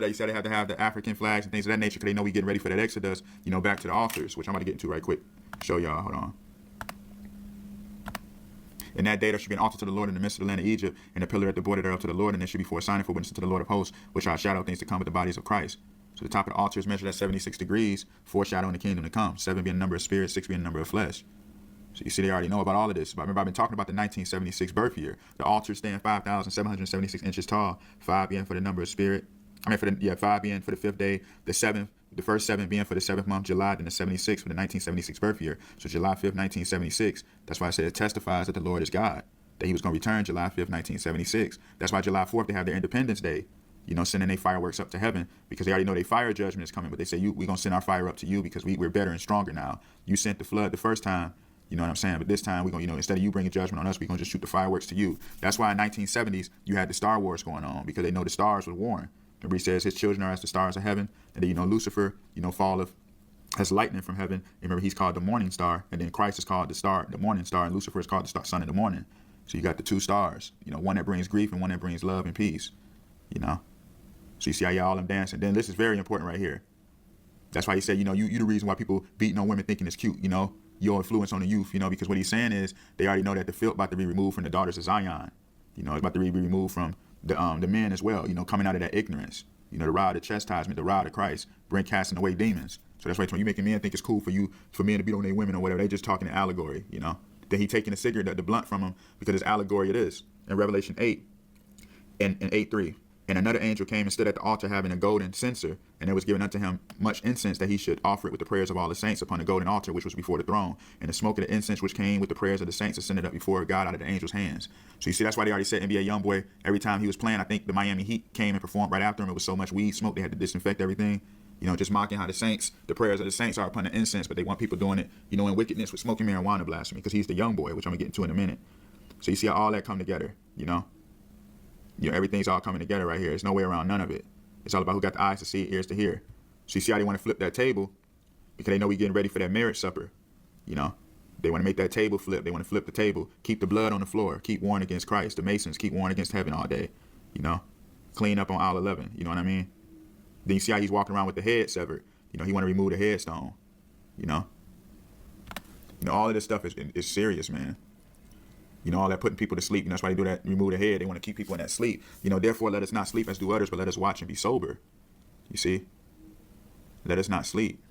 They said they had to have the African flags and things of that nature because they know we getting ready for that Exodus, you know, back to the altars, which I'm about to get into right quick. Show y'all, hold on. In that day there should be an altar to the Lord in the midst of the land of Egypt, and a pillar at the border thereof to the Lord, and there should be for a sign and for witness to the Lord of hosts, which are a shadow of things to come with the bodies of Christ. So the top of the altar is measured at 76 degrees, foreshadowing the kingdom to come. 7 being the number of spirits, 6 being the number of flesh. So you see, they already know about all of this. But remember, I've been talking about the 1976 birth year. The altar stand 5,776 inches tall, 5 being for the number of spirit. 5 being for the 5th day, the 7th, the first 7 being for the 7th month, July, then the 76 for the 1976 birth year. So July 5th, 1976. That's why I said it testifies that the Lord is God, that he was going to return July 5th, 1976. That's why July 4th, they have their Independence Day, you know, sending their fireworks up to heaven because they already know their fire judgment is coming. But they say, we're going to send our fire up to you because we're better and stronger now. You sent the flood the first time. You know what I'm saying? But this time, we're going to, you know, instead of you bringing judgment on us, we're going to just shoot the fireworks to you. That's why in 1970s, you had the Star Wars going on because they know the stars were warring. Remember, he says his children are as the stars of heaven. And then, you know, Lucifer, you know, falleth as lightning from heaven. And remember, he's called the morning star. And then Christ is called the star, the morning star. And Lucifer is called the son of the morning. So you got the 2 stars, you know, one that brings grief and one that brings love and peace, you know. So you see how y'all them dancing. Then this is very important right here. That's why he said, you know, you the reason why people beating on women thinking it's cute, you know. Your influence on the youth, you know, because what he's saying is they already know that the filth about to be removed from the daughters of Zion. You know, it's about to be removed from the men as well, you know, coming out of that ignorance. You know, the rod of chastisement, the rod of Christ, bring casting away demons. So that's why when you making men think it's cool for men to beat on their women or whatever, they just talking in allegory, you know. Then he taking the cigarette, the blunt from him because it's allegory it is. In Revelation 8 and 8:3. And another angel came and stood at the altar having a golden censer, and there was given unto him much incense that he should offer it with the prayers of all the saints upon the golden altar which was before the throne. And the smoke of the incense which came with the prayers of the saints ascended up before God out of the angel's hands. So you see, that's why they already said NBA Youngboy, every time he was playing, I think the Miami Heat came and performed right after him. It was so much weed smoke, they had to disinfect everything. You know, just mocking how the saints, the prayers of the saints are upon the incense, but they want people doing it, you know, in wickedness with smoking marijuana blasphemy, because he's the young boy, which I'm going to get into in a minute. So you see how all that come together, you know? You know, everything's all coming together right here. There's no way around none of it. It's all about who got the eyes to see, ears to hear. So you see how they want to flip that table because they know we're getting ready for that marriage supper. You know, they want to make that table flip. They want to flip the table, keep the blood on the floor, keep warring against Christ. The Masons keep warring against heaven all day. You know, clean up on aisle 11. You know what I mean? Then you see how he's walking around with the head severed. You know, he want to remove the headstone. You know, all of this stuff is serious, man. You know, all that putting people to sleep. You know, that's why they do that, remove the head. They want to keep people in that sleep. You know, therefore, let us not sleep as do others, but let us watch and be sober. You see? Let us not sleep.